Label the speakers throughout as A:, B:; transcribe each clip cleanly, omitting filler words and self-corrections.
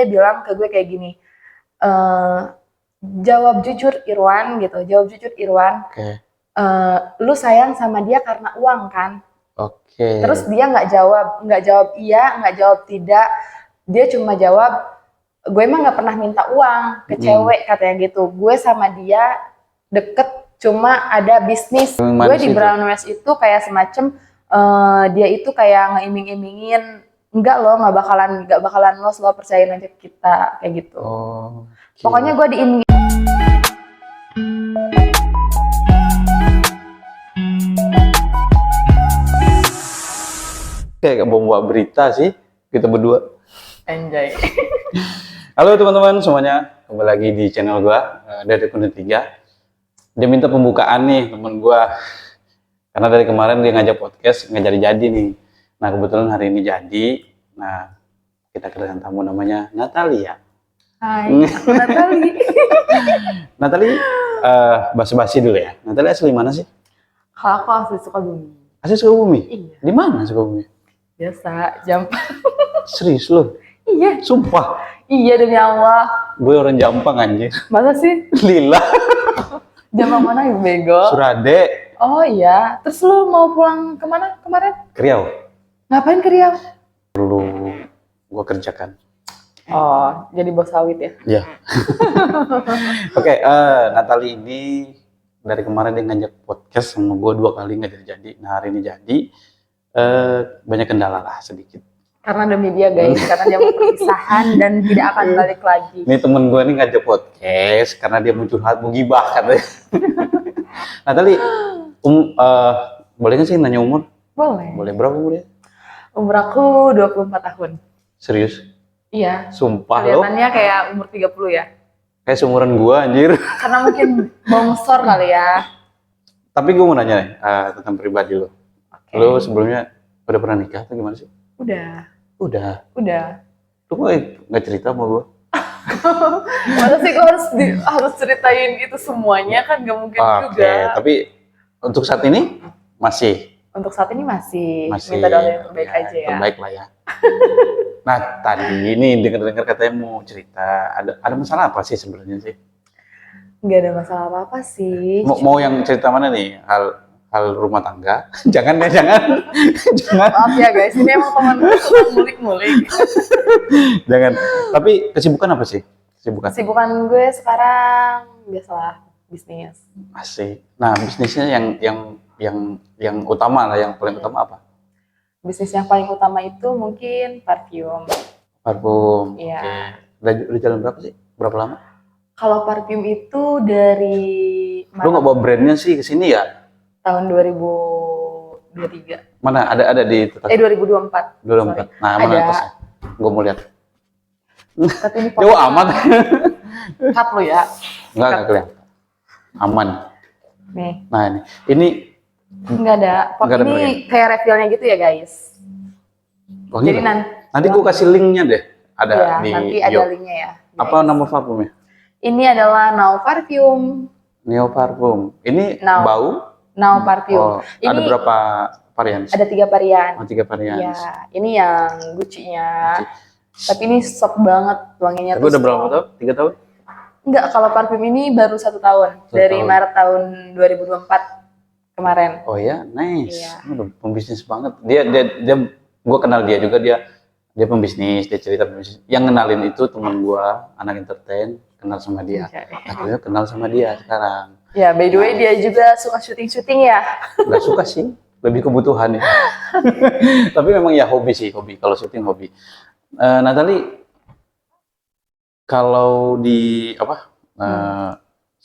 A: Dia bilang ke gue kayak gini, jawab jujur Irwan gitu, jawab jujur Irwan.
B: Oke.
A: Lu sayang sama dia karena uang kan?
B: Oke.
A: Terus dia nggak jawab iya, nggak jawab tidak. Dia cuma jawab, gue emang nggak pernah minta uang ke cewek katanya gitu. Gue sama dia deket cuma ada bisnis. Gue di Brown West itu kayak semacam dia itu kayak ngeiming-imingin, enggak lo nggak bakalan los, lo percayain aja kita kayak gitu.
B: Oh, okay.
A: Pokoknya gue diiming.
B: Kayak bawa berita sih kita berdua.
A: Enjoy.
B: Halo teman-teman semuanya, kembali lagi di channel gua dari Kunde 3. Dia minta pembukaan nih teman gua, karena dari kemarin dia ngajak podcast nggak jadi nih. Nah kebetulan hari ini jadi. Nah kita kedatangan tamu namanya Natalia.
A: Hai, aku Natali.
B: Natali, basa-basi dulu ya. Natali asli mana sih?
A: Kalau aku asli Sukabumi.
B: Asli Sukabumi?
A: Iya.
B: Di mana Sukabumi?
A: Biasa, Jampang.
B: Serius lo?
A: Iya.
B: Sumpah?
A: Iya demi Allah.
B: Gue orang Jampang anjir.
A: Masa sih?
B: Lila.
A: Jampang mana ya bego?
B: Surade.
A: Oh iya. Terus lu mau pulang kemana kemarin?
B: Ke Riau.
A: Ngapain ke Riau?
B: Dulu gue kerjakan.
A: Oh, jadi bos sawit ya?
B: Iya. Oke, Natali ini dari kemarin dia ngajak podcast sama gue 2 kali nggak jadi. Nah hari ini jadi. Banyak kendala lah sedikit.
A: Karena demi dia guys, karena dia mau perpisahan dan tidak akan balik lagi.
B: Ini temen gue nih ngajak podcast karena dia mau curhat, mau gibah katanya. Natali, boleh nggak sih nanya umur?
A: Boleh.
B: Boleh, berapa umurnya?
A: Umur aku 24 tahun.
B: Serius?
A: Iya.
B: Sumpah lo?
A: Kelihatannya kayak umur 30 ya?
B: Kayak seumuran gue anjir.
A: Karena mungkin bongsor kali ya.
B: Tapi gue mau nanya nih, tentang pribadi lo.
A: Okay.
B: Lo sebelumnya udah pernah nikah atau gimana sih?
A: Udah.
B: Lu kok nggak cerita sama gue?
A: Masa sih gue harus ceritain itu semuanya kan gak mungkin juga.
B: Tapi untuk saat ini masih?
A: Untuk saat ini masih. Minta doa yang terbaik aja ya.
B: Terbaik lah ya. Nah tadi ini dengar katanya mau cerita. Ada masalah apa sih sebenarnya sih?
A: Nggak ada masalah apa-apa sih.
B: Mau yang cerita mana nih? Hal rumah tangga? Jangan.
A: Maaf ya guys, ini emang teman gue suka ngulik-ngulik.
B: Jangan. Tapi kesibukan apa sih?
A: Kesibukan gue sekarang biasalah bisnis.
B: Asik. Nah bisnisnya yang utama lah, yang paling utama apa?
A: Bisnis yang paling utama itu mungkin parfum.
B: Parfum.
A: Iya.
B: Okay. Udah jalan berapa sih? Berapa lama?
A: Kalau parfum itu dari
B: Lu nggak bawa brandnya sih ke sini ya?
A: Tahun 2023.
B: Mana? Ada di
A: 2024.
B: 2024. Nah, mana atasnya? Gue mau lihat.
A: Tapi ini
B: jauh aman.
A: Cut lo ya.
B: Enggak kelihatan. Aman.
A: Nih.
B: Nah, ini
A: enggak ada. Ini kayak refillnya gitu ya, guys.
B: Oh,
A: jadi
B: nanti gue kasih linknya deh. Ada
A: ya,
B: di
A: nanti ada linknya ya. Guys.
B: Apa nama parfumnya?
A: Ini adalah Now Parfum.
B: Neo Parfum. Ini
A: Now.
B: bau?
A: Now Parfum.
B: Oh,
A: ini
B: ada berapa varian?
A: Ada 3 varian.
B: Oh, 3 varian.
A: Iya, ini yang Gucci-nya. Tapi ini soft banget wanginya.
B: Tapi udah berapa tahun? 3 tahun?
A: Enggak, kalau parfum ini baru 1 tahun. Dari Maret tahun 2024 kemarin.
B: Oh ya, nice.
A: Iya.
B: Udah pembisnis banget. Dia gue kenal dia juga, dia pembisnis, dia cerita pembisnis. Yang kenalin itu teman gue, anak entertain, kenal sama dia. Akhirnya kenal sama dia sekarang.
A: Ya, by the way dia juga suka syuting ya.
B: Gak suka sih, lebih kebutuhan ya. Tapi memang ya hobi sih, kalau syuting hobi. Natali, kalau di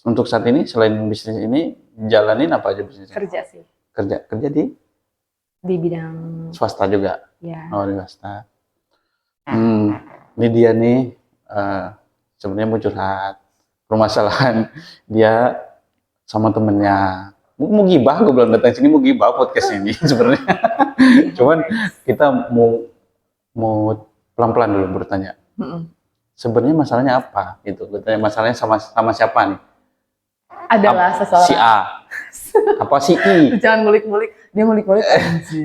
B: untuk saat ini selain bisnis ini jalanin apa aja bisnisnya?
A: Kerja sih.
B: Kerja di
A: bidang
B: swasta juga.
A: Ya.
B: Oh, di swasta. Ini dia nih sebenarnya mau curhat permasalahan dia sama temennya. Mau gibah, gue belum datang sini mau gibah podcast ini sebenarnya. Cuman kita mau pelan-pelan dulu bertanya. Sebenarnya masalahnya apa? Gitu. Bertanya masalahnya sama siapa nih?
A: Adalah seseorang.
B: Si A. Apa si I?
A: Jangan ngulik-ngulik. Dia ngulik-ngulik.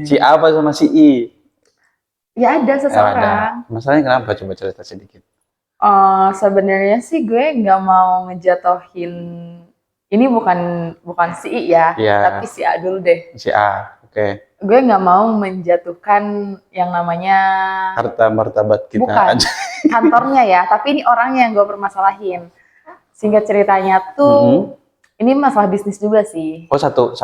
B: Si A apa sama si I?
A: Ya ada seseorang.
B: Ada. Masalahnya kenapa? Coba cerita sedikit.
A: Sebenarnya sih gue nggak mau ngejatohin, ini bukan si I ya,
B: Iya,
A: tapi si A dulu deh.
B: si A. Oke.
A: Gue nggak mau menjatuhkan yang namanya
B: Harta martabat kita
A: bukan
B: aja.
A: kantornya ya, tapi ini orangnya yang gue permasalahin. Singkat ceritanya tuh, ini masalah bisnis juga sih.
B: Oh, satu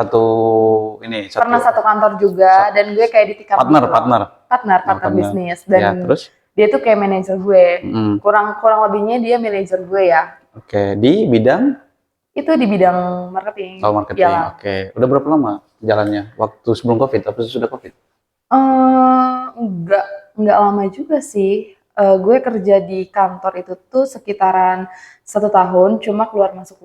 B: ini
A: Pernah satu kantor juga, dan gue kayak ditikam
B: partner,
A: gitu loh.
B: partner.
A: partner
B: Partner.
A: bisnis,
B: Ya,
A: dan
B: terus?
A: dia tuh kayak manajer gue.
B: Mm.
A: Kurang lebihnya dia manajer gue ya.
B: Oke, di bidang
A: Itu di bidang marketing.
B: marketing.
A: Iyalah.
B: Oke, udah berapa lama jalannya? Waktu sebelum COVID atau sesudah COVID?
A: Enggak lama juga sih. Gue kerja di kantor itu tuh sekitaran 1 tahun, cuma keluar masuk.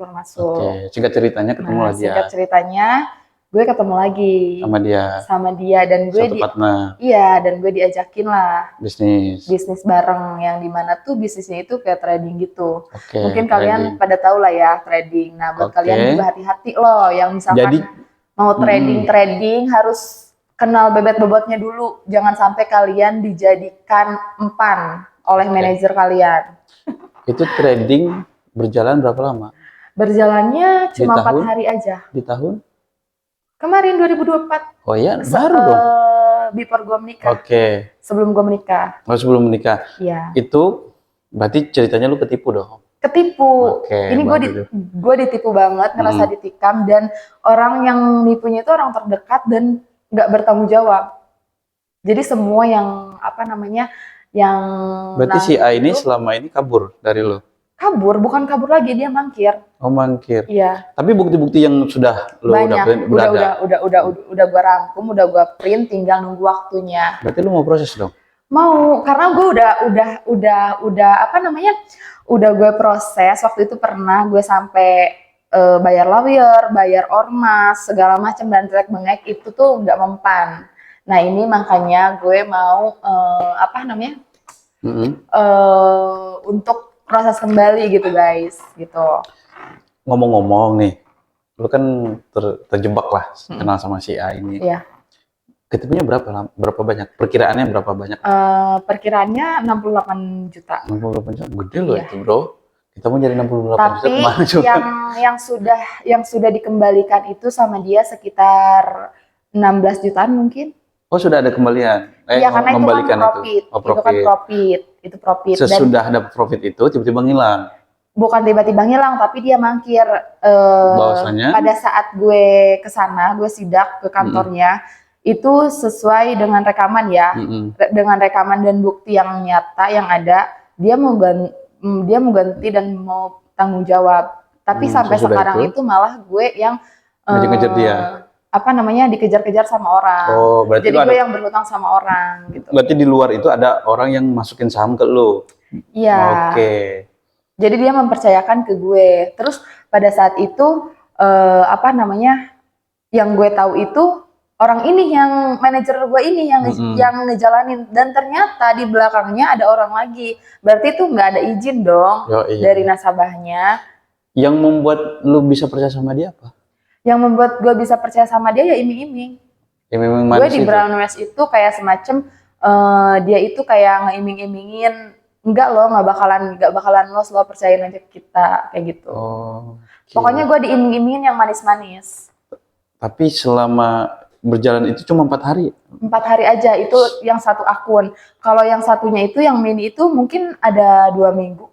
B: Oke, singkat ceritanya ketemu
A: Nah,
B: lagi
A: singkat
B: ya
A: ceritanya, gue ketemu lagi
B: sama dia,
A: dan gue
B: satu partner
A: dan gue diajakin lah
B: bisnis.
A: bisnis bareng, yang dimana tuh bisnisnya itu kayak trading gitu.
B: Oke,
A: Mungkin
B: trading.
A: kalian pada tahu lah ya trading. Nah, buat
B: Oke.
A: kalian juga hati-hati loh yang misalkan
B: Jadi,
A: mau trading harus kenal bebet-bebotnya dulu. Jangan sampai kalian dijadikan empan oleh
B: Oke.
A: manajer kalian.
B: Itu trading berjalan berapa lama?
A: Berjalannya cuma 4
B: tahun?
A: hari aja.
B: Di tahun?
A: Kemarin 2024.
B: Oh iya, baru dong.
A: Before gue menikah.
B: Oke.
A: Sebelum gue menikah.
B: Oh, sebelum menikah.
A: Iya.
B: Itu berarti ceritanya lu ketipu dong?
A: Ketipu.
B: Oke,
A: Ini gue ditipu banget, ngerasa ditikam, dan orang yang nipunya itu orang terdekat dan nggak bertanggung jawab. Jadi semua yang yang
B: Berarti si A ini
A: itu
B: selama ini kabur dari lo?
A: bukan kabur lagi, dia mangkir.
B: Oh, mangkir.
A: Iya.
B: Tapi bukti-bukti yang sudah lo
A: Banyak.
B: udah ada.
A: Udah gue rangkum, udah gue print, tinggal nunggu waktunya.
B: Berarti lo mau proses dong?
A: Mau, karena gue udah gue proses. Waktu itu pernah gue sampai bayar lawyer, bayar ormas, segala macam, dan trek bengek itu tuh nggak mempan. Nah, ini makanya gue mau untuk proses kembali gitu guys, gitu.
B: Ngomong-ngomong nih, lu kan terjebak lah kenal sama si A ini.
A: Iya.
B: Ketipunya berapa banyak? Perkiraannya berapa banyak?
A: Perkiraannya 68 juta.
B: 68 juta, gede loh
A: Iya.
B: itu bro. Kita mau jadi 68 juta
A: Tapi
B: kemana coba?
A: yang sudah dikembalikan itu sama dia sekitar 16 jutaan mungkin.
B: Oh, sudah ada kembalian?
A: Iya, karena itu kan
B: profit.
A: Oh, profit. Itu kan profit. Itu profit.
B: Sesudah ada profit itu tiba-tiba ngilang?
A: Bukan tiba-tiba ngilang, tapi dia mangkir.
B: Bahwasanya?
A: Pada saat gue kesana, gue sidak ke kantornya, itu sesuai dengan rekaman ya. Dengan rekaman dan bukti yang nyata yang ada, dia mau ganti dan mau tanggung jawab. Tapi sampai sekarang itu malah gue yang
B: ngejar dia.
A: Dikejar-kejar sama orang.
B: Oh, berarti
A: jadi gue yang berhutang sama orang gitu.
B: Berarti di luar itu ada orang yang masukin saham ke lo?
A: Iya.
B: Oke.
A: Jadi dia mempercayakan ke gue. Terus pada saat itu yang gue tahu itu orang ini, yang manajer gue ini yang ngejalanin, dan ternyata di belakangnya ada orang lagi. Berarti itu nggak ada izin dong dari nasabahnya.
B: Yang membuat lu bisa percaya sama dia apa?
A: Yang membuat gue bisa percaya sama dia ya iming-iming.
B: Iming-iming
A: gue di Brown West itu kayak semacam dia itu kayak ngeiming-imingin, nggak bakalan loss, lo percayain aja kita, kayak gitu.
B: Oh, okay.
A: Pokoknya gue diiming-imingin yang manis-manis.
B: Tapi selama berjalan itu cuma 4 hari?
A: 4 hari aja, itu yang satu akun. Kalau yang satunya itu, yang mini itu mungkin ada 2 minggu.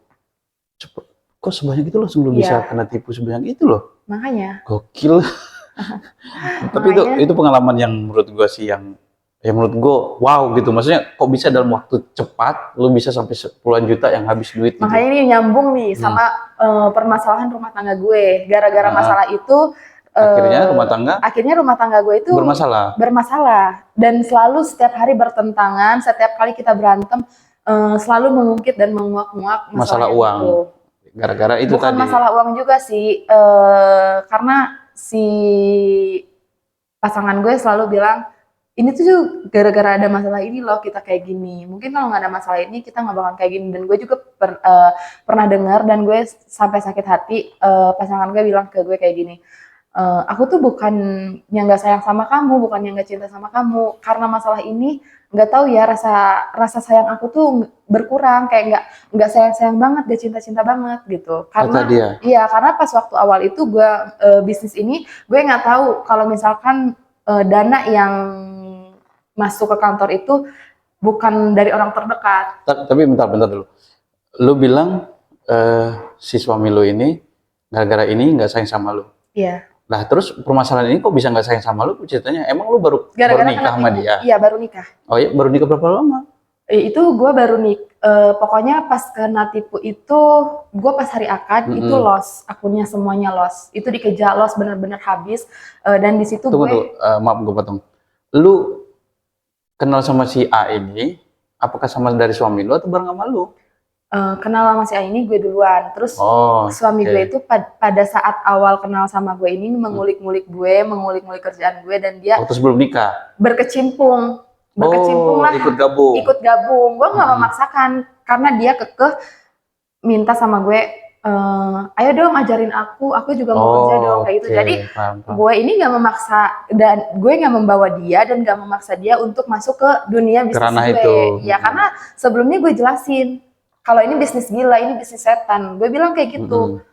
B: Cepet. Kok sebanyak itu loh sebelum bisa kena tipu sebanyak itu loh?
A: Makanya.
B: Gokil. Tapi itu pengalaman yang menurut gue sih yang menurut gue wow gitu. Maksudnya kok bisa dalam waktu cepat lu bisa sampai puluhan juta yang habis duit.
A: Makanya
B: gitu.
A: ini nyambung nih sama permasalahan rumah tangga gue. Gara-gara masalah itu akhirnya rumah tangga gue itu bermasalah dan selalu setiap hari bertentangan. Setiap kali kita berantem selalu mengungkit dan menguak-nguak
B: masalah uang
A: itu.
B: Gara-gara itu
A: bukan
B: tadi.
A: Masalah uang juga sih, karena si pasangan gue selalu bilang, ini tuh gara-gara ada masalah ini loh kita kayak gini. Mungkin kalau nggak ada masalah ini kita nggak bakal kayak gini. Dan gue juga pernah dengar, dan gue sampai sakit hati, pasangan gue bilang ke gue kayak gini, aku tuh bukan yang nggak sayang sama kamu, bukan yang nggak cinta sama kamu. Karena masalah ini nggak tahu ya, rasa sayang aku tuh berkurang, kayak nggak sayang banget, gak cinta banget gitu.
B: Kata
A: Karena
B: dia.
A: iya, karena pas waktu awal itu gue bisnis ini, gue nggak tahu kalau misalkan dana yang masuk ke kantor itu bukan dari orang terdekat.
B: Tapi bentar dulu. Lu bilang si suami lu ini gara-gara ini nggak sayang sama lu.
A: Iya.
B: Nah terus permasalahan ini kok bisa nggak sayang sama lu? Ceritanya emang lu baru
A: Gara-gara
B: nikah
A: kena
B: sama
A: tipu.
B: dia?
A: Iya, baru nikah.
B: Oh iya, baru nikah berapa lama?
A: Itu gue baru pokoknya pas kena tipu itu, gue pas hari akad itu loss, akunnya semuanya loss. Itu dikejar loss, bener-bener habis. Dan di situ
B: Tunggu, maaf gue potong. Lu kenal sama si A ini, apakah sama dari suami lu atau bareng sama lu?
A: kenal sama si A ini gue duluan. Terus suami
B: oke.
A: gue itu pada saat awal kenal sama gue ini mengulik-ngulik kerjaan gue, dan dia
B: Waktu sebelum nikah?
A: berkecimpung lah,
B: ikut gabung.
A: Gue nggak memaksakan karena dia kekeh minta sama gue, ayo dong ajarin aku juga mau kerja dong, kayak gitu. Jadi
B: paham.
A: gue ini nggak memaksa, dan gue nggak membawa dia dan nggak memaksa dia untuk masuk ke dunia bisnis
B: Kerana
A: gue.
B: itu.
A: Ya karena sebelumnya gue jelasin kalau ini bisnis gila, ini bisnis setan. Gue bilang kayak gitu.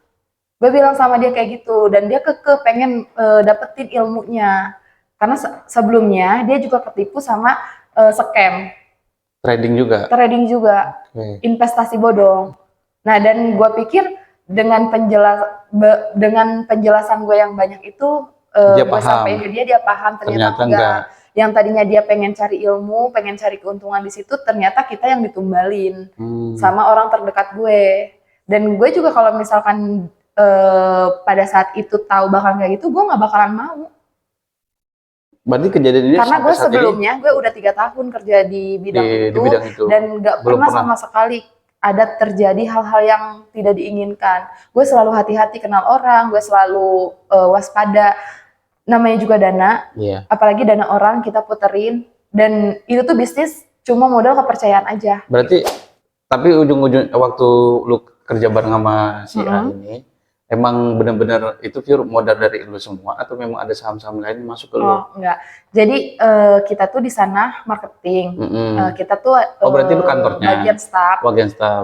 A: Gue bilang sama dia kayak gitu, dan dia kekeh pengen dapetin ilmunya. Karena sebelumnya dia juga ketipu sama scam.
B: Trading juga?
A: Investasi bodong. Nah, dan gue pikir dengan penjelasan gue yang banyak itu, gue sampaikan ke dia paham. Ternyata enggak. Yang tadinya dia pengen cari ilmu, pengen cari keuntungan di situ, ternyata kita yang ditumbalin sama orang terdekat gue. Dan gue juga kalau misalkan pada saat itu tahu bakal kayak gitu, gue nggak bakalan mau.
B: Berarti kejadian ini
A: karena gue sebelumnya gue udah 3 tahun kerja di bidang itu, dan nggak pernah sama sekali ada terjadi hal-hal yang tidak diinginkan. Gue selalu hati-hati kenal orang, gue selalu waspada. Namanya juga dana, apalagi dana orang kita puterin, dan itu tuh bisnis cuma modal kepercayaan aja.
B: Berarti, tapi ujung-ujung waktu lu kerja bareng sama si A ini, emang benar-benar itu pure modal dari lu semua atau memang ada saham-saham lain yang masuk ke lu?
A: Oh, enggak. Jadi kita tuh di sana marketing. Kita tuh
B: berarti lu kantornya?
A: Bagian staff.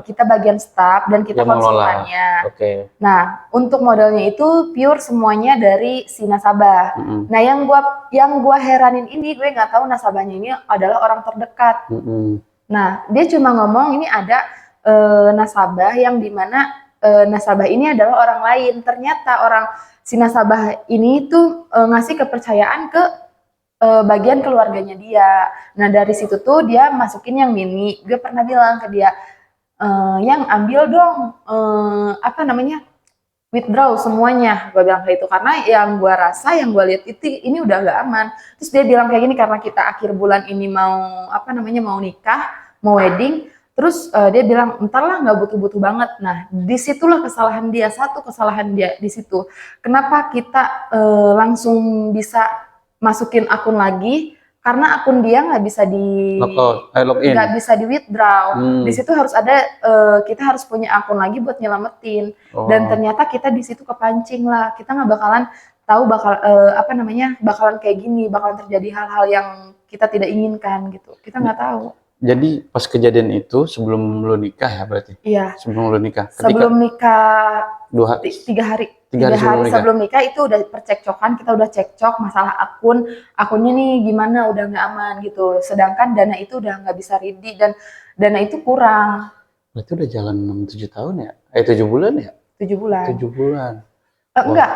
A: Kita bagian staff dan kita konsultannya. Nah, untuk modalnya itu pure semuanya dari si nasabah. Nah, yang gua heranin ini, gue nggak tahu nasabahnya ini adalah orang terdekat. Nah, dia cuma ngomong ini ada nasabah yang dimana nasabah ini adalah orang lain. Ternyata si nasabah ini tuh ngasih kepercayaan ke bagian keluarganya dia. Nah, dari situ tuh dia masukin yang mini. Gue pernah bilang ke dia, yang ambil dong withdraw semuanya. Gue bilang kayak itu karena yang gue rasa, yang gue lihat itu ini udah nggak aman. Terus dia bilang kayak gini, karena kita akhir bulan ini mau mau nikah, mau wedding. Terus dia bilang, entar lah, nggak butuh-butuh banget. Nah, disitulah kesalahan dia, di situ. Kenapa kita langsung bisa masukin akun lagi? Karena akun dia nggak bisa di withdraw. Di situ harus ada, kita harus punya akun lagi buat nyelamatin. Dan ternyata kita di situ kepancing lah. Kita nggak bakalan tahu bakalan kayak gini, bakalan terjadi hal-hal yang kita tidak inginkan gitu. Kita nggak tahu.
B: Jadi pas kejadian itu sebelum lu nikah ya berarti?
A: Iya.
B: Sebelum lu nikah?
A: Sebelum nikah
B: 3 hari
A: sebelum nikah itu udah percekcokan, kita udah cekcok masalah akunnya nih gimana, udah nggak aman gitu. Sedangkan dana itu udah nggak bisa ready dan dana itu kurang.
B: Berarti udah jalan 6-7 tahun ya? 7 bulan ya?
A: 7 bulan.
B: 7 bulan.
A: Enggak,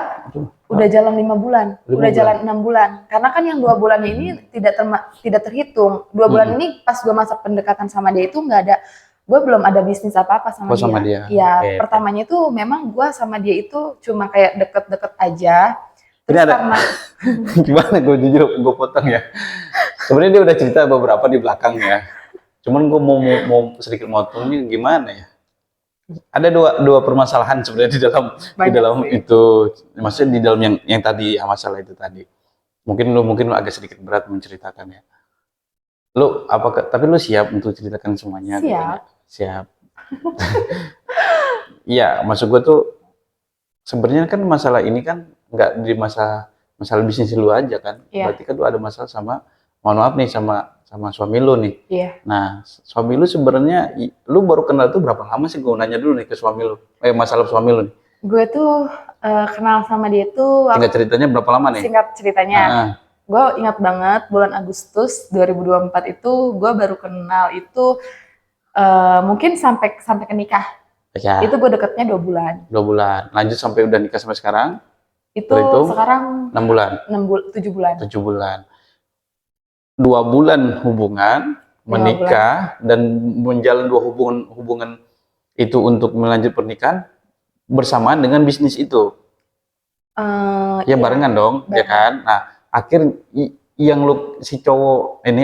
A: udah jalan 5 bulan, udah jalan 6 bulan. Karena kan yang 2 bulan ini tidak terhitung. 2 bulan ini pas gue masa pendekatan sama dia itu nggak ada, gue belum ada bisnis apa-apa sama dia. Ya, pertamanya itu memang gue sama dia itu cuma kayak deket-deket aja.
B: Terus karena gimana, gue jujur gue potong ya. Sebenarnya dia udah cerita beberapa di belakang ya. Cuman gue mau sedikit motongnya gimana ya. Ada dua permasalahan sebenarnya di dalam itu, maksudnya di dalam yang tadi masalah itu tadi. Mungkin lu agak sedikit berat menceritakannya. Tapi lu siap untuk ceritakan semuanya? Siap. Iya, maksud gue tuh sebenarnya kan masalah ini kan nggak di masalah bisnis lu aja kan. Berarti kan lu ada masalah sama, mohon maaf nih, sama sama suami lu nih.
A: Iya.
B: Nah, suami lu sebenarnya lu baru kenal tuh berapa lama sih? Gue nanya dulu nih ke suami lu. Masalah suami lu nih.
A: Gue tuh kenal sama dia tuh
B: Singkat ceritanya berapa lama nih?
A: singkat ceritanya.
B: Ah,
A: Gue ingat banget bulan Agustus 2024 itu gue baru kenal itu mungkin sampai ke nikah.
B: ya,
A: Itu gue deketnya 2 bulan.
B: 2 bulan. Lanjut sampai udah nikah sampai sekarang?
A: Itu
B: Setelah itu
A: sekarang
B: 6 bulan,
A: 7 bulan.
B: 7 bulan. 2 bulan hubungan,
A: 2
B: menikah, dan menjalin 2 hubungan itu untuk melanjut pernikahan bersamaan dengan bisnis itu. Ya
A: Iya,
B: barengan dong, ya
A: barengan.
B: kan? Nah, yang lu si cowok ini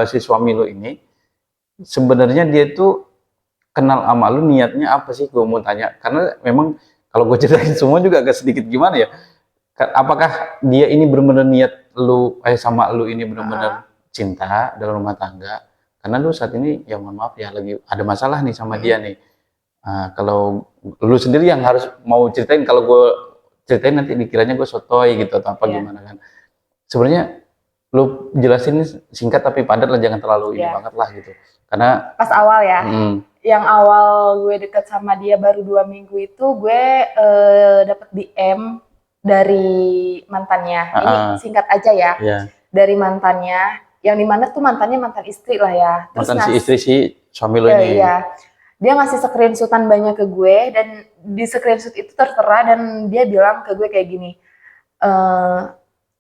B: si suami lu ini sebenarnya dia tuh kenal sama lu niatnya apa sih? Gue mau tanya. Karena memang kalau gue ceritain semua juga agak sedikit gimana ya? Apakah dia ini benar-benar niat lu sama lu ini benar-benar cinta dalam rumah tangga? Karena lu saat ini ya mohon maaf ya lagi ada masalah nih sama dia nih. Kalau lu sendiri yang harus mau ceritain, kalau gue ceritain nanti dikiranya gue sotoy gitu atau apa
A: Iya.
B: gimana kan. Sebenarnya lu jelasin singkat tapi padat lah, jangan terlalu ini
A: Iya.
B: banget lah gitu. Karena
A: Pas awal ya, yang awal gue deket sama dia baru 2 minggu itu gue dapet DM dari mantannya. Ini singkat aja ya.
B: ya,
A: Dari mantannya, yang dimana tuh mantannya mantan istri lah ya. Terus
B: mantan si istri si suami lu ini.
A: Iya. Dia ngasih screenshotan banyak ke gue, dan di screenshot itu tertera dan dia bilang ke gue kayak gini,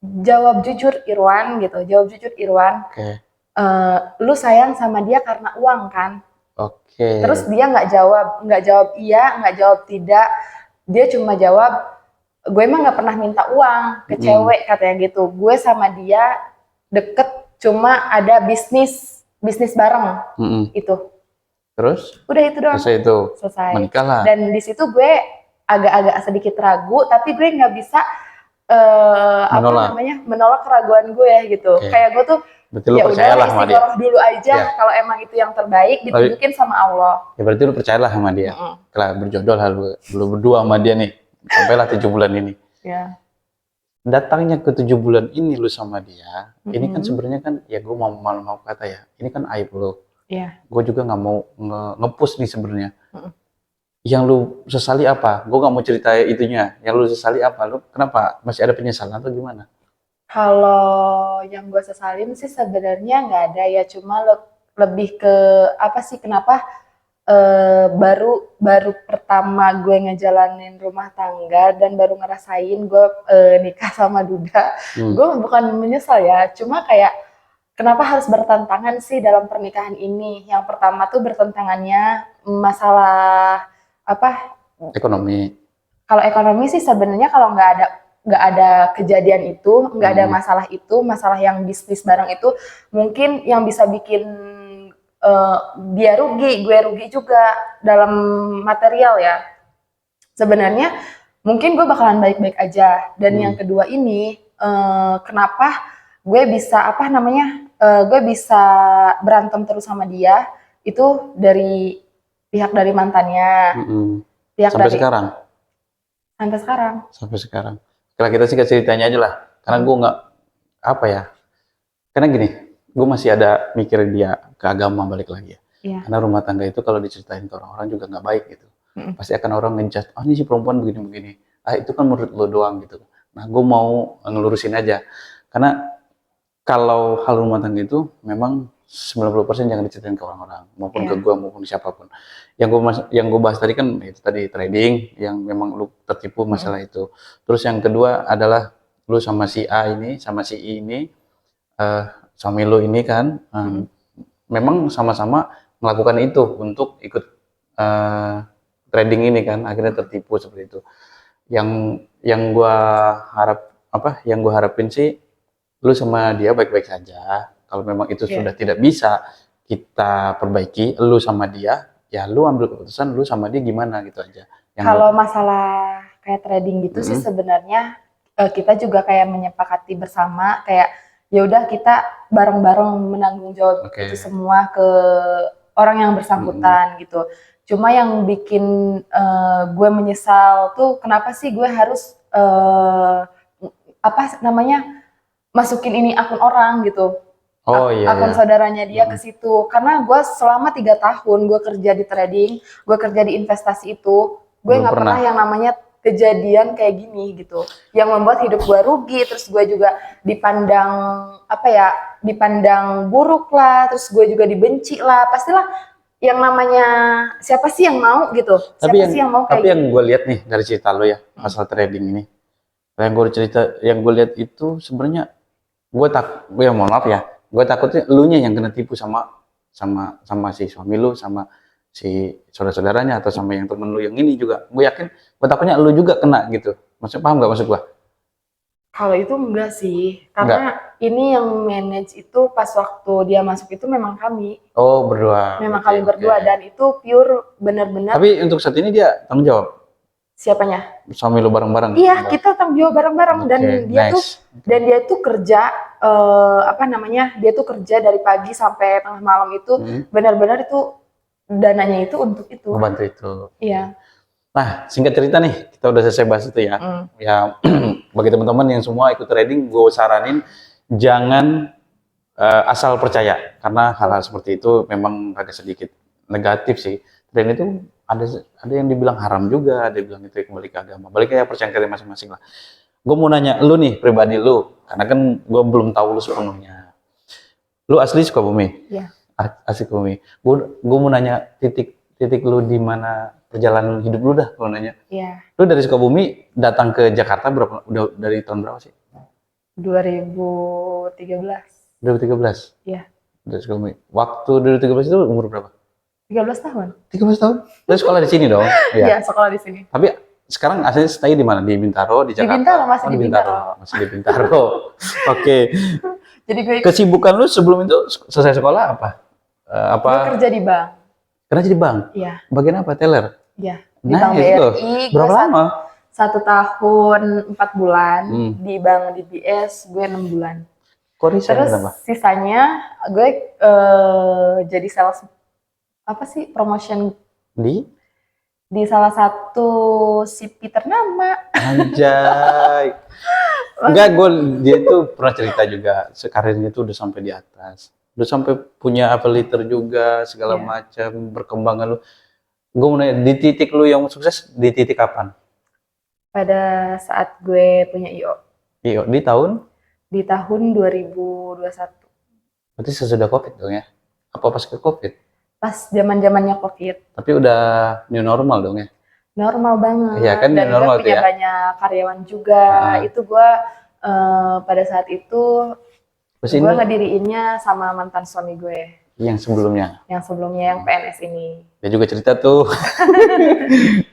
A: jawab jujur Irwan gitu, jawab jujur Irwan.
B: Oke.
A: Lu sayang sama dia karena uang kan?
B: Oke.
A: Terus dia nggak jawab iya, nggak jawab tidak. Dia cuma jawab, gue emang nggak pernah minta uang ke cewek katanya gitu. Gue sama dia deket, cuma ada bisnis bareng itu.
B: Terus?
A: Udah itu doang.
B: Selesai itu.
A: Selesai.
B: Menikah lah.
A: Dan di situ gue agak-agak sedikit ragu, tapi gue nggak bisa menolak keraguan gue gitu. Kayak gue tuh
B: berarti lu percayalah sama dia.
A: Dulu aja, kalau emang itu yang terbaik ditunjukin sama Allah.
B: Ya berarti lu percayalah sama dia. Kalau berjodoh lah lu berdua sama dia nih. Sampailah 7 bulan ini.
A: Ya.
B: Datangnya ke 7 bulan ini lu sama dia, ini kan sebenarnya kan ya gue mau kata ya, ini kan aib lu.
A: Iya.
B: Gue juga nggak mau nge-push nih sebenarnya. Yang lu sesali apa? Gue nggak mau cerita itunya. Yang lu sesali apa? Lu kenapa masih ada penyesalan atau gimana?
A: Kalau yang gue sesalin sih sebenarnya nggak ada ya, cuma lebih ke apa sih, kenapa baru pertama gue ngejalanin rumah tangga dan baru ngerasain gue nikah sama duda. Gue bukan menyesal ya, cuma kayak kenapa harus bertentangan sih dalam pernikahan ini? Yang pertama tuh bertentangannya masalah apa?
B: Ekonomi.
A: Kalau ekonomi sih sebenarnya kalau nggak ada kejadian itu, nggak ada masalah itu, masalah yang bisnis bareng itu mungkin yang bisa bikin dia rugi, gue rugi juga dalam material ya. Sebenarnya mungkin gue bakalan baik-baik aja. Dan yang kedua ini, kenapa gue bisa gue bisa berantem terus sama dia itu dari pihak dari mantannya.
B: Sampai sekarang.
A: Sampai sekarang.
B: Kalau kita sih ceritanya aja lah. Karena gue nggak karena gini, gue masih ada mikirin dia ke agama balik lagi ya.
A: Iya.
B: Karena rumah tangga itu kalau diceritain ke orang-orang juga nggak baik gitu. Pasti akan orang ngejudge, ini si perempuan begini-begini. Itu kan menurut lo doang gitu. Nah, gue mau ngelurusin aja. Karena kalau hal rumah tangga itu memang 90% jangan diceritain ke orang-orang, maupun ke gue maupun siapapun. Yang gue bahas tadi kan itu tadi trading, yang memang lu tertipu masalah itu. Terus yang kedua adalah lu sama si A ini, sama si I ini, suami lu ini kan, memang sama-sama melakukan itu untuk ikut trading ini kan, akhirnya tertipu seperti itu. Yang gue harapin sih, lu sama dia baik-baik saja. Kalau memang itu sudah tidak bisa kita perbaiki, lu sama dia, ya lu ambil keputusan lu sama dia gimana gitu aja.
A: Kalau masalah kayak trading gitu sih sebenarnya kita juga kayak menyepakati bersama, kayak ya udah kita bareng-bareng menanggung jawab itu semua ke orang yang bersangkutan gitu. Cuma yang bikin gue menyesal tuh kenapa sih gue harus masukin ini akun orang gitu.
B: Oh iya
A: akun
B: ya.
A: saudaranya dia ke situ. Karena gue selama 3 tahun gue kerja di trading, gue kerja di investasi itu, gue
B: Belum
A: nggak pernah
B: pernah.
A: yang namanya kejadian kayak gini gitu, yang membuat hidup gue rugi. Terus gue juga dipandang apa ya, dipandang buruk lah, terus gue juga dibenci lah. Pastilah yang namanya siapa sih yang mau gitu,
B: Tapi
A: siapa
B: yang
A: sih yang mau kayak
B: tapi yang
A: gini.
B: gue lihat nih dari cerita lo ya, masalah trading ini. Yang gue lihat itu sebenarnya ya mohon maaf ya, gue takutnya elunya yang kena tipu sama sama si suami lu, sama si saudara-saudaranya, atau sama yang temen lu yang ini juga. Gue yakin, gue takutnya lu juga kena gitu. Maksud, paham nggak maksud gue?
A: Kalau itu enggak sih, karena
B: Enggak.
A: ini yang manage itu pas waktu dia masuk itu memang kami.
B: Oh, berdua
A: Memang
B: berarti.
A: kami
B: Oke.
A: berdua, dan itu pure benar-benar
B: Tapi untuk saat ini dia tanggung jawab
A: siapanya.
B: suami lu bareng-bareng.
A: Iya, kita tanggung jawab bareng-bareng. Dan
B: Oke,
A: dia tuh
B: nice.
A: dan dia tuh kerja apa namanya? Dia tuh kerja dari pagi sampai tengah malam itu benar-benar itu dananya itu untuk itu.
B: Membantu itu.
A: Iya.
B: Nah, singkat cerita nih, kita udah selesai bahas itu ya. Ya, bagi teman-teman yang semua ikut trading, gue saranin jangan asal percaya, karena hal-hal seperti itu memang agak sedikit negatif sih. Dan itu ada yang dibilang haram juga, ada yang bilang itu kembali ke agama. Balik kayak percaya kalian masing-masing lah. Gue mau nanya lu nih, pribadi lu, karena kan gue belum tahu lu sepenuhnya. Lu asli Sukabumi?
A: Iya.
B: Asli Sukabumi. Gue mau nanya titik lu di mana perjalanan hidup lu dah, kalau nanya.
A: Iya.
B: Lu dari Sukabumi datang ke Jakarta udah dari tahun berapa sih?
A: 2013.
B: 2013.
A: Iya.
B: Dari Sukabumi. Waktu 2013 itu umur berapa?
A: 13 tahun.
B: 13 tahun. Lu sekolah di sini dong?
A: Iya, sekolah di sini.
B: Tapi sekarang aslinya stay di mana? Di Bintaro, di Jakarta?
A: Bintaro, masih
B: Oh,
A: di Bintaro.
B: Masih di Bintaro. Oke.
A: Jadi gue
B: Kesibukan lu sebelum itu selesai sekolah apa? Apa?
A: kerja di bank.
B: Karena jadi bank.
A: Iya.
B: Bagian apa? Teller.
A: Iya. Di
B: Nah,
A: Bank
B: itu.
A: BRI.
B: Berapa
A: gue
B: lama?
A: 1 tahun 4 bulan. Di Bank DBS gue 6 bulan.
B: Kok resign
A: Terus
B: kenapa?
A: sisanya gue jadi sales apa sih, promotion di salah satu CP ternama.
B: Anjay. Enggak, dia tuh pernah cerita juga, karirnya tuh udah sampai di atas. Udah sampai punya affiliator juga, segala
A: Iya.
B: macam, berkembangan lu. Gue mau nanya, di titik lu yang sukses, di titik kapan?
A: Pada saat gue punya IO.
B: Iya, di tahun?
A: Di tahun 2021.
B: Berarti sesudah COVID dong ya? Apa pas ke COVID?
A: Pas zaman-zamannya COVID.
B: Tapi udah new normal dong ya?
A: Normal banget.
B: Iya kan,
A: Dan
B: new normal
A: gue punya
B: tuh ya?
A: banyak karyawan juga. Itu gue pada saat itu
B: Terus
A: gue
B: ini
A: ngediriinnya sama mantan suami gue.
B: yang sebelumnya?
A: Yang sebelumnya, yang PNS ini.
B: Dia juga cerita tuh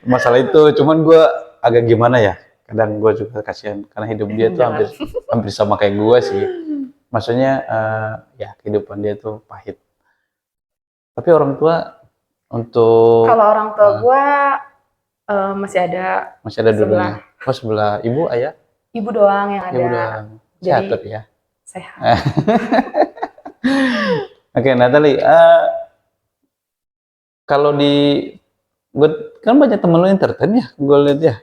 B: masalah itu, cuman gue agak gimana ya, kadang gue juga kasihan karena hidup dia tuh hampir sama kayak gue sih. Maksudnya ya kehidupan dia tuh pahit. Tapi orang tua untuk
A: Kalau orang tua gue masih ada
B: dulunya. Oh, sebelah ibu, ayah?
A: ibu doang yang ada.
B: Ibu doang. Sehat tapi ya.
A: Sehat.
B: Oke, Natalie, kalau gue kan banyak temen lu entertain ya, gue lihat ya.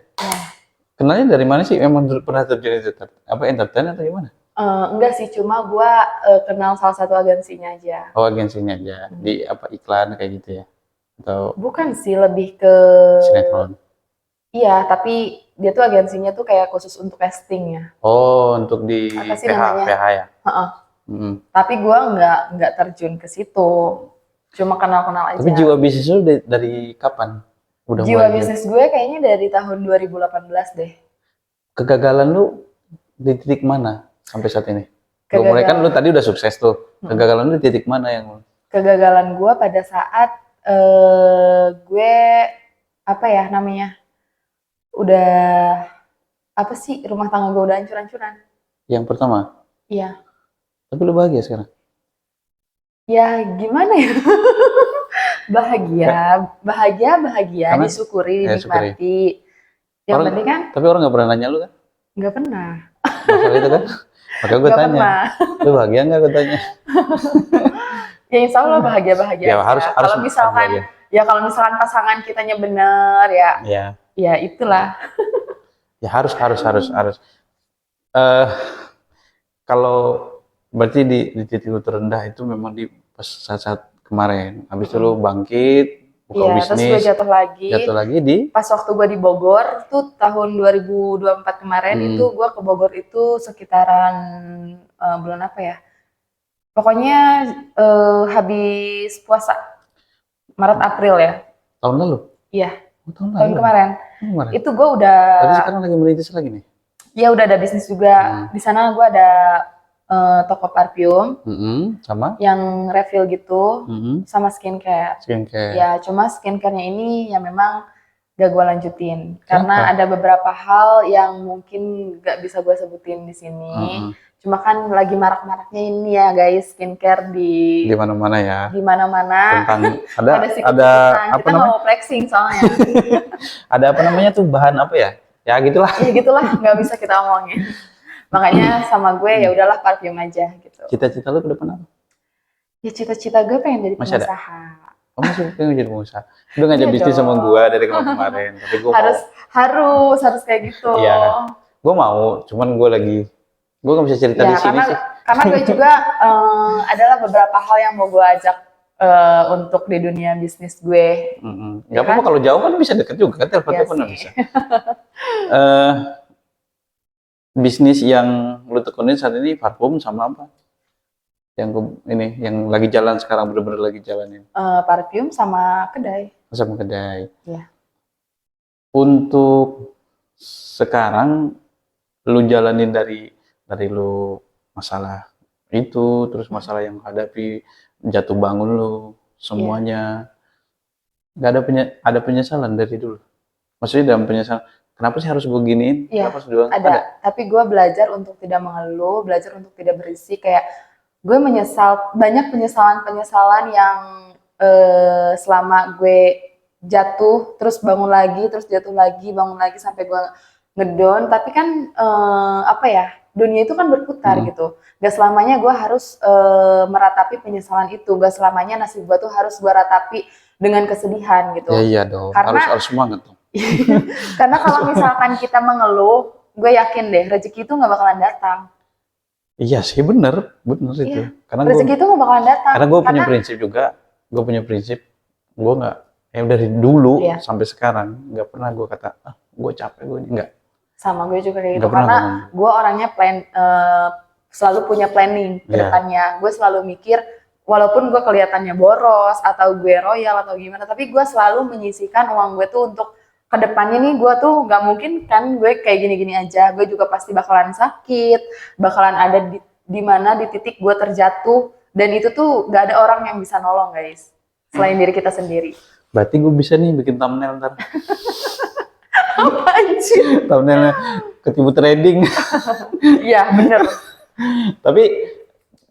B: Kenalnya dari mana sih? Emang pernah terjun entertain atau gimana?
A: Enggak sih, cuma gue kenal salah satu agensinya aja.
B: Oh, agensinya aja. Di apa, iklan kayak gitu ya? Atau
A: Bukan sih, lebih ke
B: sinetron?
A: Iya, tapi dia tuh agensinya tuh kayak khusus untuk casting ya.
B: Oh, untuk di
A: Apa sih
B: PH,
A: namanya?
B: PH ya?
A: Heeh. Tapi gue nggak terjun ke situ. Cuma kenal-kenal aja.
B: Tapi jiwa bisnis lu dari kapan? Udah
A: Jiwa
B: mulai
A: bisnis gue kayaknya dari tahun 2018 deh.
B: Kegagalan lu di titik mana sampai saat ini? Lu mulai kan lu tadi udah sukses tuh. Kegagalan lu di titik mana yang
A: Kegagalan gue pada saat gue apa ya namanya? Udah apa sih, rumah tangga gue udah hancur-hancuran.
B: yang pertama?
A: Iya.
B: Tapi lu bahagia sekarang?
A: Ya gimana ya? bahagia,
B: Karena,
A: disyukuri, dinikmati. Yang penting kan?
B: Tapi orang nggak pernah nanya lu kan?
A: Nggak pernah.
B: Masalah itu kan? Makanya gue tanya.
A: Pernah.
B: Lu bahagia nggak, gue tanya?
A: Ya insya Allah bahagia
B: Ya, harus
A: kalau misalkan
B: bahagia.
A: Ya kalau misalkan pasangan kitanya bener ya.
B: Ya.
A: Ya itulah.
B: Ya harus. Kalau berarti di titik lu terendah itu memang di pas saat-saat kemarin. Habis itu lu bangkit, buka
A: Iya, terus gue
B: bisnis,
A: jatuh lagi.
B: jatuh lagi di
A: Pas waktu gue di Bogor, tuh tahun 2024 kemarin itu gue ke Bogor itu sekitaran bulan apa ya? Pokoknya habis puasa, Maret April ya.
B: tahun lalu.
A: Iya,
B: Oh, tahun
A: tahun
B: lalu.
A: kemarin.
B: Kemarin.
A: Itu gue udah,
B: Berarti sekarang lagi merintis lagi nih.
A: ya udah ada bisnis juga. Di sana gue ada toko parfum
B: Sama
A: yang refill gitu, sama skincare.
B: skincare.
A: Ya, cuma skincare-nya ini ya memang gak gue lanjutin. Karena ada beberapa hal yang mungkin gak bisa gue sebutin di sini. Cuma kan lagi marak-maraknya ini ya guys, skincare
B: Di mana-mana ya.
A: di mana-mana.
B: Tentang
A: Ada
B: ada
A: apa
B: apa
A: kita nggak
B: namanya?
A: mau flexing soalnya.
B: Ada apa namanya tuh bahan apa ya? Ya gitulah.
A: Ya gitulah, nggak bisa kita omongin. Makanya sama gue ya udahlah parfum aja gitu.
B: Cita-cita lu ke depan apa?
A: Ya cita-cita gue pengen jadi
B: Masih ada?
A: pengusaha.
B: Oh, masih pengen jadi pengusaha. Lu ngajak
A: Iya
B: bisnis sama
A: dong.
B: gua dari kemarin, tapi gua
A: harus kayak gitu.
B: Iya. Gua mau, cuman gua nggak bisa cerita di
A: Ya
B: sini sih.
A: karena gue juga adalah beberapa hal yang mau gue ajak untuk di dunia bisnis gue.
B: Nggak apa-apa kalau jauh kan bisa deket juga, kan telepon-teleponan
A: Iya sih.
B: bisa. Bisnis yang lu tekunin saat ini parfum sama apa? Yang lagi jalan sekarang bener-bener lagi jalanin.
A: Parfum sama kedai.
B: Sama kedai.
A: Iya.
B: Untuk sekarang lu jalanin dari lu masalah itu, terus masalah yang hadapi, jatuh bangun lu, semuanya. Nggak ada penyesalan dari dulu. Maksudnya dalam penyesalan, kenapa sih harus gue giniin?
A: Iya,
B: Kenapa harus doang?
A: ada. Tapi gue belajar untuk tidak mengeluh, belajar untuk tidak berisik. Kayak gue menyesal, banyak penyesalan-penyesalan yang selama gue jatuh, terus bangun lagi, terus jatuh lagi, bangun lagi sampai gue ngedown. Tapi kan apa ya, dunia itu kan berputar gitu. Gak selamanya gue harus meratapi penyesalan itu. Gak selamanya nasib gue tuh harus gue ratapi dengan kesedihan gitu.
B: Ya iya dong, harus semangat dong.
A: Karena kalau misalkan kita mengeluh, gue yakin deh rezeki itu nggak bakalan datang.
B: Iya sih, bener itu.
A: Iya.
B: Karena
A: Rezeki itu nggak bakalan datang.
B: karena gue punya prinsip juga, gue nggak, dari dulu sampai sekarang nggak pernah gue kata, gue capek, gue nggak.
A: Sama gue juga kayak gitu,
B: Nggak pernah
A: karena
B: ngomong.
A: gue orangnya selalu punya planning ke depannya. Gue selalu mikir, walaupun gue kelihatannya boros atau gue royal atau gimana, tapi gue selalu menyisihkan uang gue tuh untuk kedepannya nih. Gue tuh nggak mungkin kan gue kayak gini-gini aja. Gue juga pasti bakalan sakit, bakalan ada di mana di titik gue terjatuh, dan itu tuh nggak ada orang yang bisa nolong guys selain diri kita sendiri.
B: Berarti gue bisa nih bikin thumbnail ntar.
A: Apa anjir?
B: Thumbnailnya ketipu trading.
A: Iya bener.
B: Tapi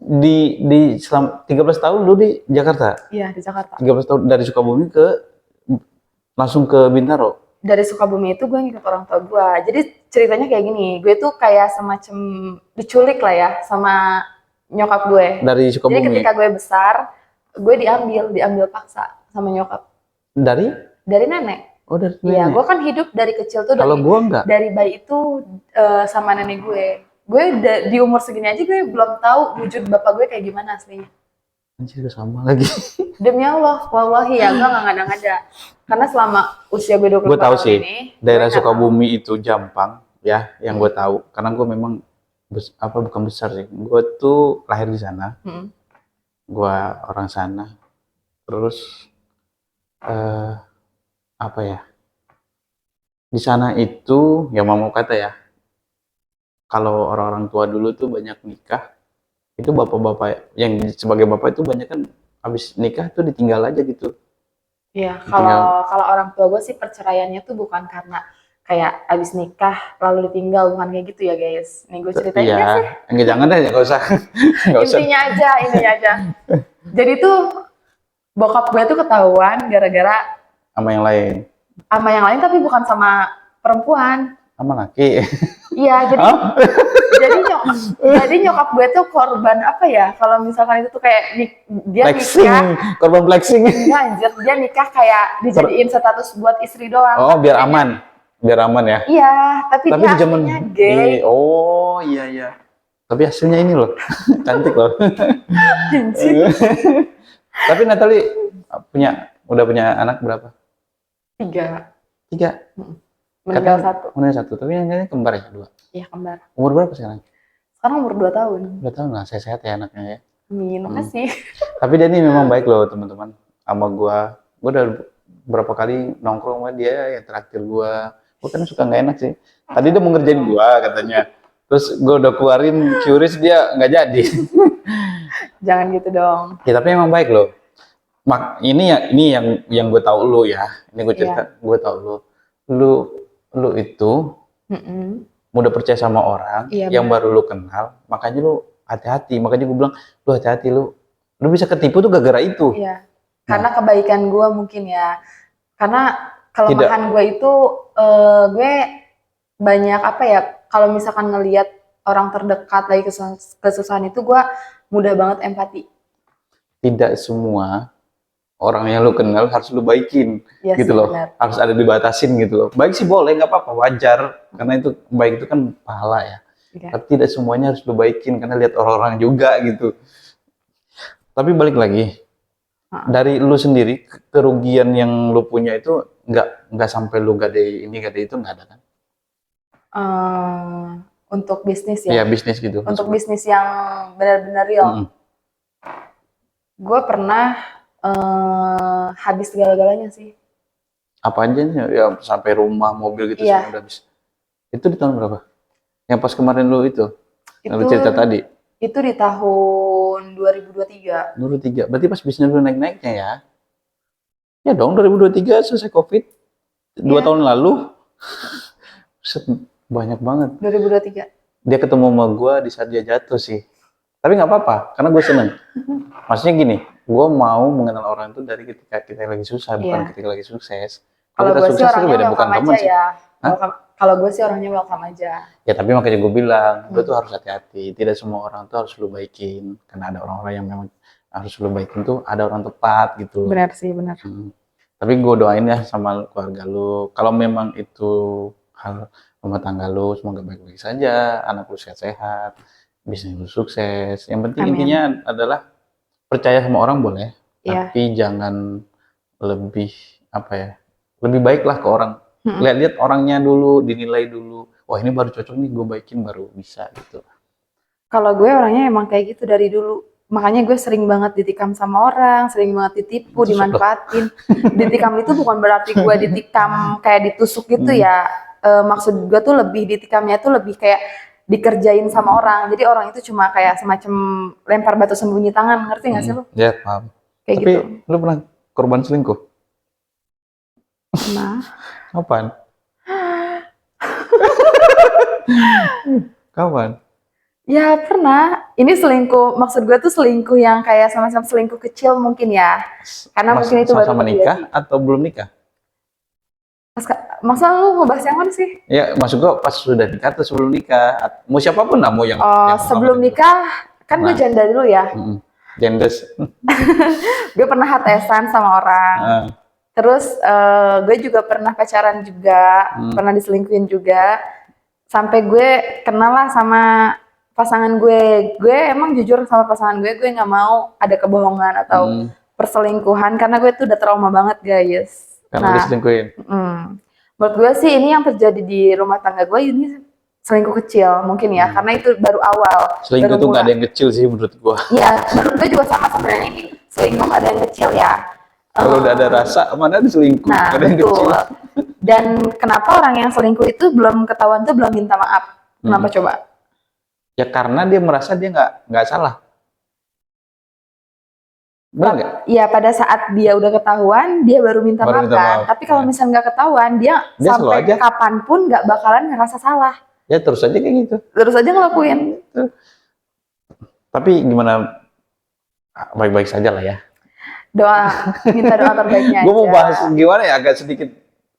B: di selama 13 tahun lu di Jakarta.
A: Iya di Jakarta.
B: 13 tahun dari Sukabumi langsung ke Bintaro.
A: Dari Sukabumi itu gue ngikut orang tua gue. Jadi ceritanya kayak gini, gue tuh kayak semacam diculik lah ya sama nyokap gue.
B: Dari Sukabumi.
A: Jadi ketika gue besar, gue diambil paksa sama nyokap. Dari nenek.
B: Oh, dari nenek.
A: Iya, gue kan hidup dari kecil tuh.
B: Kalau gue enggak.
A: Dari bayi itu sama nenek gue. Gue di umur segini aja gue belum tahu wujud bapak gue kayak gimana aslinya.
B: Anjir, sama lagi.
A: Demi Allah, wallahi ya, gue nggak ngada-ngada. Karena selama usia gue 24
B: Gue tahu
A: tahun
B: sih,
A: ini,
B: daerah Sukabumi itu Jampang, ya, yang gue tahu. Karena gue memang bukan besar sih. Gue tuh lahir di sana. Gue orang sana. Terus apa ya? Di sana itu, ya mau kata ya, kalau orang-orang tua dulu tuh banyak nikah, itu bapak-bapak yang sebagai bapak itu banyak kan habis nikah tuh ditinggal aja gitu.
A: Iya, kalau orang tua gue sih perceraiannya tuh bukan karena kayak abis nikah lalu ditinggal, bukan kayak gitu ya guys. Nih gue ceritain ya sih.
B: Enggak, jangan deh, nggak usah.
A: Intinya aja. Jadi tuh bokap gue tuh ketahuan gara-gara
B: sama yang lain.
A: Sama yang lain tapi bukan sama perempuan.
B: Sama laki.
A: Iya, jadi nyokap gue tuh korban apa ya? Kalau misalkan itu tuh kayak dia nikah,
B: korban flexing.
A: Enggak anjir, dia nikah kayak dijadiin status buat istri doang.
B: Oh, biar aman ya.
A: Iya, tapi dia
B: di zaman
A: aslinya gay.
B: Oh, iya. Tapi hasilnya ini loh, cantik loh.
A: Anjing.
B: Tapi Natalie udah punya anak berapa?
A: 3.
B: 3.
A: Meninggal
B: Katanya
A: 1.
B: Meninggal 1, tapi yang lainnya kembar ya 2.
A: Iya, kembar.
B: Umur berapa sekarang?
A: Sekarang umur 2 tahun.
B: 2 tahun lah, sehat ya anaknya ya.
A: Amin, makasih.
B: Tapi dia ini memang baik loh teman-teman. Sama gua udah berapa kali nongkrong sama dia, yang terakhir gua kan suka nggak enak sih. Tadi dia mau ngerjain gua katanya. Terus gua udah keluarin QRIS, dia nggak jadi.
A: Jangan gitu dong.
B: Ya tapi emang baik loh. Ini yang gue tahu lu ya. Ini gue cerita, gue tahu lu. Lu itu
A: Mm-mm.
B: mudah percaya sama orang
A: Iya,
B: yang
A: benar.
B: baru lu kenal, makanya lu hati-hati. Makanya gue bilang, lu hati-hati lu. Lu bisa ketipu tuh gara-gara itu.
A: Iya. Karena kebaikan gue mungkin ya. Karena kelemahan gue itu gue banyak apa ya? Kalau misalkan ngelihat orang terdekat lagi kesusahan itu, gue mudah banget empati.
B: Tidak semua orang yang lu kenal harus lu baikin,
A: Iya
B: gitu
A: sih,
B: loh.
A: benar.
B: Harus ada dibatasin gitu loh. Baik sih boleh, nggak apa-apa, wajar. Karena itu baik itu kan pahala ya.
A: Iya.
B: Tapi tidak semuanya harus lu baikin karena lihat orang-orang juga gitu. Tapi balik lagi, dari lu sendiri kerugian yang lu punya itu nggak sampai lu gade ini gade itu nggak ada kan?
A: Untuk bisnis
B: Iya
A: ya.
B: bisnis gitu.
A: Untuk bisnis yang benar-benar real. Gue pernah habis segala-galanya sih.
B: Apa aja nih? Ya sampai rumah, mobil gitu
A: Iya.
B: semua udah habis. Itu di tahun berapa? Yang pas kemarin lu itu, yang lu
A: Itu
B: cerita tadi.
A: itu di tahun 2023.
B: 2023. Berarti pas bisnis lu naik-naiknya ya? Ya dong, 2023 selesai COVID. 2
A: Iya.
B: tahun lalu. Buset, banyak banget.
A: 2023.
B: Dia ketemu sama gue di saat dia jatuh sih. Tapi nggak apa-apa, karena gue seneng. Maksudnya gini, gue mau mengenal orang itu dari ketika kita lagi susah, bukan
A: Iya.
B: ketika lagi sukses.
A: Kalau
B: kita
A: gue sih
B: sukses itu
A: orangnya
B: beda, bukan
A: welcome
B: teman
A: aja
B: sih.
A: ya.
B: Hah?
A: Kalau gue sih orangnya welcome aja.
B: Ya tapi makanya gue bilang, lu tuh harus hati-hati. Tidak semua orang tuh harus lu baikin. Karena ada orang-orang yang memang harus lu baikin tuh, ada orang tepat gitu.
A: Benar sih, benar.
B: Tapi gue doain ya sama keluarga lu, kalau memang itu hal rumah tangga lu, semoga baik-baik saja, anak lu sehat-sehat, bisnis lu sukses. Yang penting
A: Amin.
B: intinya adalah percaya sama orang boleh,
A: Iya.
B: tapi jangan lebih apa ya, lebih baiklah ke orang. Lihat-lihat orangnya dulu, dinilai dulu. Wah ini baru cocok nih, gue baikin baru bisa gitu.
A: Kalau gue orangnya emang kayak gitu dari dulu. Makanya gue sering banget ditikam sama orang, sering banget ditipu, dimanfaatin. Ditikam itu bukan berarti gue ditikam kayak ditusuk gitu ya. Maksud gue tuh lebih ditikamnya tuh lebih kayak dikerjain sama orang. Jadi orang itu cuma kayak semacam lempar batu sembunyi tangan, ngerti nggak sih lu?
B: Ya paham.
A: Kayak
B: Tapi
A: gitu.
B: lu pernah korban selingkuh?
A: Nah,
B: Kapan? Kapan?
A: ya pernah. Ini selingkuh, maksud gue tuh selingkuh yang kayak semacam selingkuh kecil mungkin ya. Karena mungkin itu baru
B: sama
A: terjadi.
B: nikah atau belum nikah?
A: Masa lu ngebahas yang mana sih?
B: Ya, maksud gua pas sudah nikah atau sebelum nikah? Mau siapapun lah, mau yang
A: Sebelum nikah, kan gue janda dulu ya.
B: Jendes.
A: Gue pernah HTS-an sama orang. Terus gue juga pernah pacaran juga, pernah diselingkuhin juga. Sampai gue kenal lah sama pasangan gue. Gue emang jujur sama pasangan gue nggak mau ada kebohongan atau perselingkuhan karena gue tuh udah trauma banget guys.
B: Karena diselingkuhin.
A: Menurut gue sih ini yang terjadi di rumah tangga gue ini selingkuh kecil mungkin ya, karena itu baru awal.
B: Selingkuh tuh nggak ada yang kecil sih menurut gua.
A: Iya, menurut gue juga sama sebenarnya ini. Selingkuh nggak ada yang kecil ya.
B: Kalau udah ada rasa, mana ada selingkuh?
A: Nah,
B: Nggak ada yang
A: betul.
B: kecil.
A: Dan kenapa orang yang selingkuh itu belum ketahuan tuh belum minta maaf? Kenapa coba?
B: Ya karena dia merasa dia nggak salah. Benar nggak?
A: Ya pada saat dia udah ketahuan, dia baru minta
B: Baru
A: maaf
B: minta
A: kan.
B: maaf.
A: Tapi kalau misalnya nggak ketahuan, dia
B: Dia slow
A: sampai
B: aja.
A: kapanpun nggak bakalan ngerasa salah.
B: Ya terus aja kayak gitu.
A: Terus aja ngelakuin.
B: Tapi gimana? Baik-baik saja lah ya.
A: Doa, minta doa terbaiknya
B: Gue mau
A: aja.
B: bahas gimana ya, agak sedikit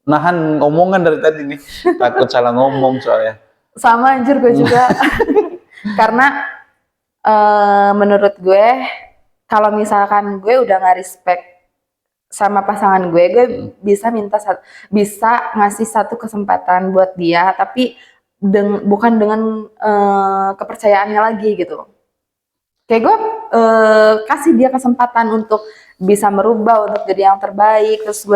B: nahan omongan dari tadi nih. Takut salah ngomong soalnya.
A: Sama anjir gue juga. Karena menurut gue, kalau misalkan gue udah nggak respect sama pasangan gue bisa bisa ngasih satu kesempatan buat dia, tapi bukan dengan kepercayaannya lagi gitu. Kayak gue kasih dia kesempatan untuk bisa merubah, untuk jadi yang terbaik. Terus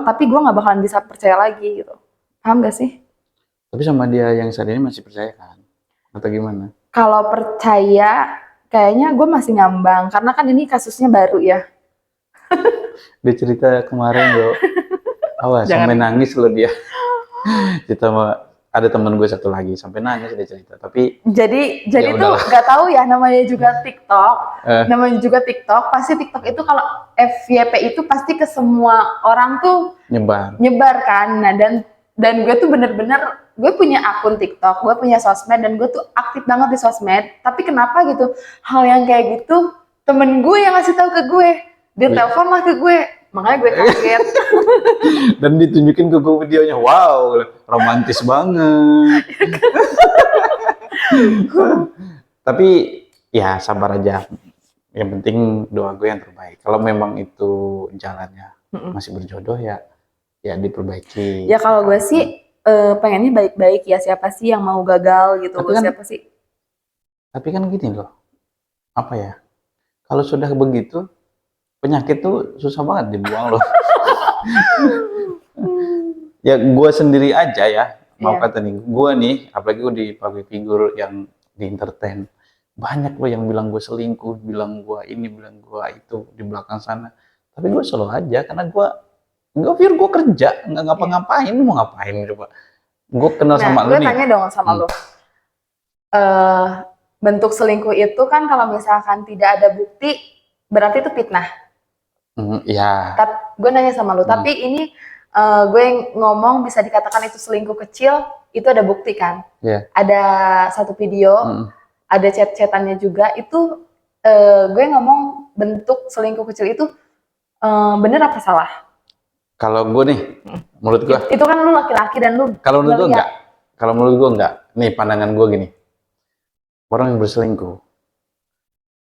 A: tapi gue nggak bakalan bisa percaya lagi gitu. Paham gak sih?
B: Tapi sama dia yang saat ini masih percaya kan? Atau gimana?
A: Kalau percaya, kayaknya gue masih ngambang. Karena kan ini kasusnya baru ya.
B: Dia cerita kemarin bro, awas
A: Jangan.
B: sampai nangis loh dia. Kita ada temen gue satu lagi sampai nangis dia cerita. Tapi
A: Jadi
B: Ya
A: tuh
B: udahlah.
A: nggak tahu ya, namanya juga TikTok.
B: Eh.
A: Namanya juga TikTok. Pasti TikTok itu kalau FYP itu pasti ke semua orang tuh
B: nyebar
A: kan. Nah, dan gue tuh bener-bener, gue punya akun TikTok, gue punya sosmed, dan gue tuh aktif banget di sosmed. Tapi kenapa gitu, hal yang kayak gitu temen gue yang ngasih tahu ke gue, dia telepon lah ke gue, makanya gue kaget.
B: dan ditunjukin ke gue videonya, wow romantis banget. Tapi ya sabar aja, yang penting doa gue yang terbaik. Kalau memang itu jalannya masih berjodoh ya diperbaiki.
A: Ya kalau gue sih pengennya baik-baik ya, siapa sih yang mau gagal gitu. Siapa sih?
B: Tapi kan gini loh, apa ya, kalau sudah begitu penyakit tuh susah banget dibuang loh. Ya gue sendiri aja ya, mau kata nih, gue nih, apalagi gue di public figure yang di entertain, banyak loh yang bilang gue selingkuh, bilang gue ini, bilang gue itu di belakang sana. Tapi gue selalu aja, karena gue gue kerja, nggak ngapa-ngapain, mau ngapain coba. Gue kenal sama lu nih.
A: Gue tanya dong sama lu. Bentuk selingkuh itu kan kalau misalkan tidak ada bukti, berarti itu fitnah.
B: Iya.
A: Gue nanya sama lu, tapi ini gue ngomong bisa dikatakan itu selingkuh kecil, itu ada bukti kan? Ada satu video, ada chat-chatannya juga, itu gue ngomong bentuk selingkuh kecil itu bener apa salah?
B: Kalau gue nih, menurut gue
A: itu kan lu laki-laki dan lu
B: kalau menurut gue enggak. Kalau menurut gue enggak. Nih pandangan gue gini, orang yang berselingkuh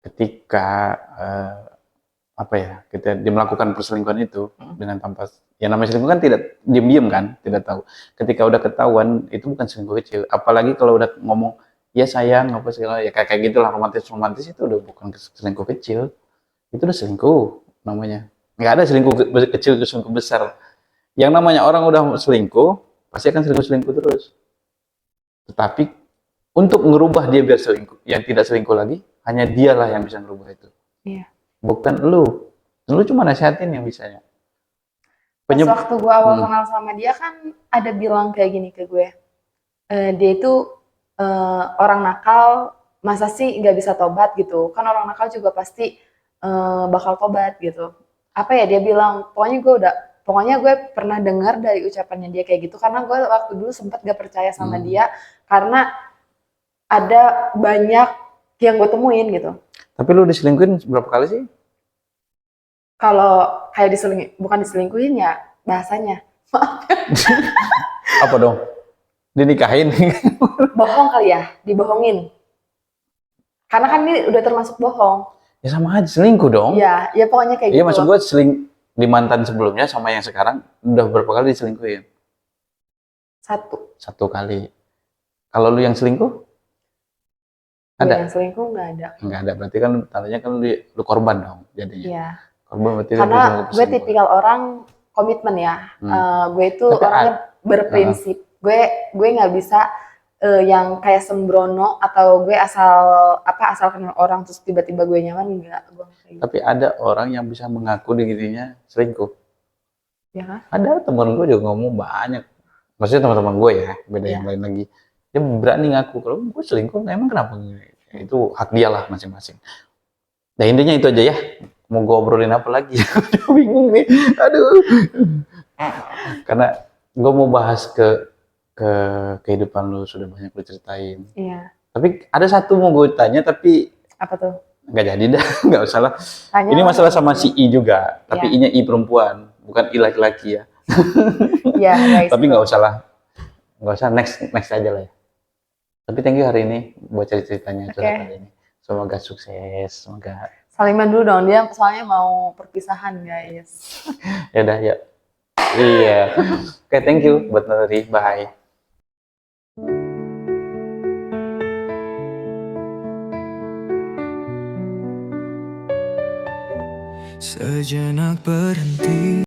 B: ketika apa ya, kita dia melakukan perselingkuhan itu dengan tanpa, ya namanya selingkuh kan tidak diam-diam kan, tidak tahu. Ketika udah ketahuan itu bukan selingkuh kecil, apalagi kalau udah ngomong ya sayang apa segala, ya kayak gitulah, romantis itu udah bukan selingkuh kecil, itu udah selingkuh namanya. Nggak ada selingkuh kecil itu selingkuh besar. Yang namanya orang udah selingkuh pasti akan selingkuh terus. Tetapi untuk ngerubah dia biar selingkuh, yang tidak selingkuh lagi, hanya dialah yang bisa ngerubah itu.
A: Iya.
B: Bukan lu cuma nasihatin yang bisanya.
A: Pas waktu gue awal kenal sama dia kan ada bilang kayak gini ke gue, dia itu orang nakal, masa sih nggak bisa tobat gitu, kan orang nakal juga pasti bakal tobat gitu. Apa ya, dia bilang, pokoknya gue pernah dengar dari ucapannya dia kayak gitu, karena gue waktu dulu sempat gak percaya sama dia, karena ada banyak yang gue temuin gitu.
B: Tapi lu diselingkuhin berapa kali sih?
A: Kalau kayak bukan diselingkuhin ya bahasanya.
B: Apa dong? Dinikahin?
A: Bohong kali ya, dibohongin. Karena kan ini udah termasuk bohong.
B: Ya sama aja, selingkuh dong.
A: Iya, ya pokoknya kayak gitu.
B: Iya maksud gue di mantan sebelumnya sama yang sekarang udah berapa kali diselingkuhin? Satu kali. Kalau lu yang selingkuh? Ada?
A: Yang selingkuh nggak ada.
B: Nggak ada, berarti kan tandanya kan lu korban dong jadinya.
A: Iya.
B: Korban berarti.
A: Karena gue tipikal orang komitmen ya. Gue itu orangnya berprinsip. Gue nggak bisa yang kayak sembrono atau gue asal kenal orang terus tiba-tiba gue nyaman, enggak.
B: Tapi ada orang yang bisa mengaku dirinya selingkuh.
A: Ya kan?
B: Ada teman gue juga ngomong banyak. Maksudnya teman-teman gue ya, beda yang lain lagi. Dia berani ngaku kalau gue selingkuh, emang kenapa? Itu hak dia lah masing-masing. Nah intinya itu aja ya. Mau gue obrolin apa lagi? Bingung nih. Aduh. Karena gue mau bahas ke kehidupan lu, sudah banyak lu ceritain.
A: Iya.
B: Tapi ada satu mau gue tanya, tapi
A: apa tuh?
B: Nggak jadi dah, nggak usah lah. Ini masalah sama si I juga, tapi I-nya I perempuan, bukan I laki-laki ya. Iya. Tapi nggak usah lah, nggak usah, next aja lah ya. Tapi thank you hari ini buat ceritanya curhat hari ini. Semoga sukses, semoga.
A: Saling dulu dong, dia soalnya mau perpisahan guys.
B: Ya udah ya. Iya. Oke, thank you buat Nuri. Bye.
C: sejenak berhenti.